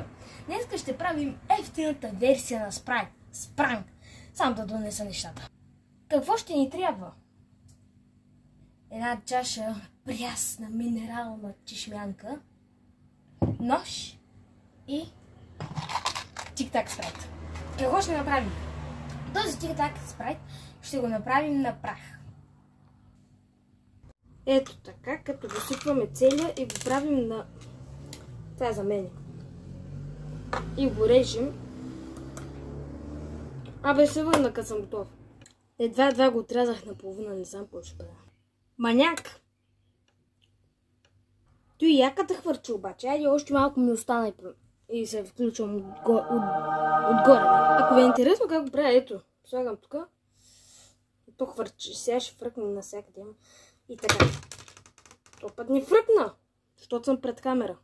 Хиха. Днеска ще правим ефтината версия на Спрайт. Спранк. Сам да донеса нещата. Какво ще ни трябва? Една чаша прясна минерална чешмянка, нож и тик-так спрайт. Какво ще направим? Този тик-так спрайт ще го направим на прах. Ето така, като го сипваме целия и го правим на... Това е за мен. И го режем. Абе, се върна, като съм готов. Едва го отрязах наполовина, не знам какво ще правя. Маняк! Той яката хвърча обаче. Айде, още малко ми остана и се включвам отгоре. Ако ви е интересно как го правя, ето, слагам тук. И то хвърчи. Сега ще фръкна навсякъде. И така. То път не фръкна, защото съм пред камера.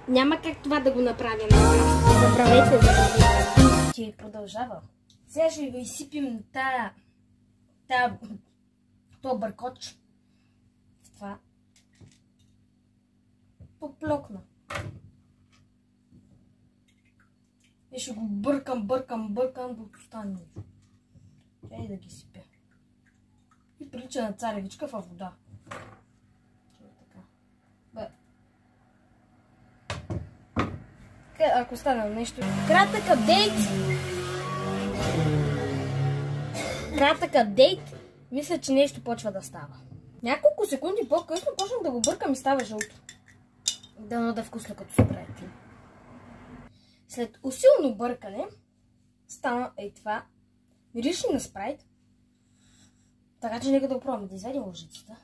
Няма как това да го направя. Забравете. Ще продължава. Сега ще го изсипим този бъркоч. Това. Поплокна. И ще го бъркам, докато стане нещо. Чай да ги сипя. И прилича на царевичка във вода. Ако стане нещо... Кратък апдейт. Мисля, че нещо почва да става. Няколко секунди по-късно почнах да го бъркам и става жълто. Дано да е вкусно като спрайт. След усилно бъркане стана това. Мирише на спрайт. Така че нека да го пробваме. Да извадим лъжицата,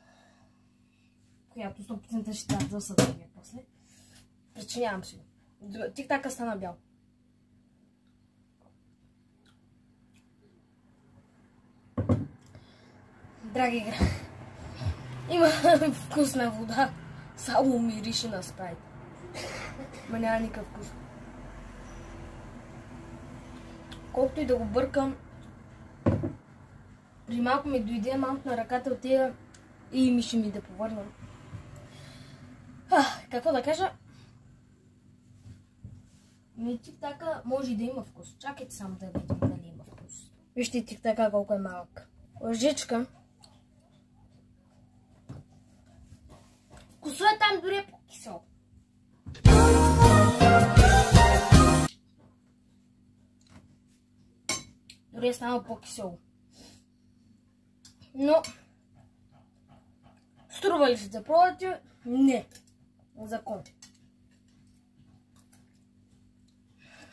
която 100% ще трябва да съдържа после. Причинявам си го. Тик-така стана бял. Драги игра. Има вкусна вода. Само мирише на спрайт. Ма няма никакъв вкус. Колкото и да го бъркам, при малко ми дойде малко на ръката отида и ми ще ми да повърнам. Какво да кажа? Тик-така може и да има вкус. Чакайте само да видим дали има вкус. Вижте тик-така колко е малък. Лъжичка. Вкусът е там дори е по-кисел. Дори е станало по-кисело. Но струва ли се да пробвате? Не. Закон.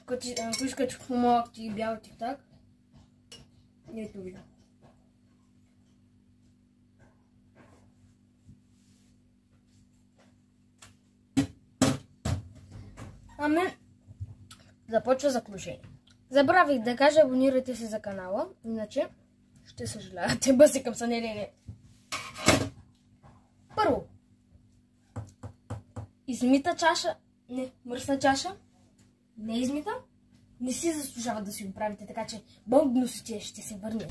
Ако искате по-малък и бял тик-так, ето видео. Амен. Започва заключение. Забравих да кажа, абонирайте се за канала, иначе ще съжалявате. Бъси към сънеление. Първо. Измита чаша, не, мръсна чаша, не измита, не си заслужава да си го правите, така че бонусите ще се върне.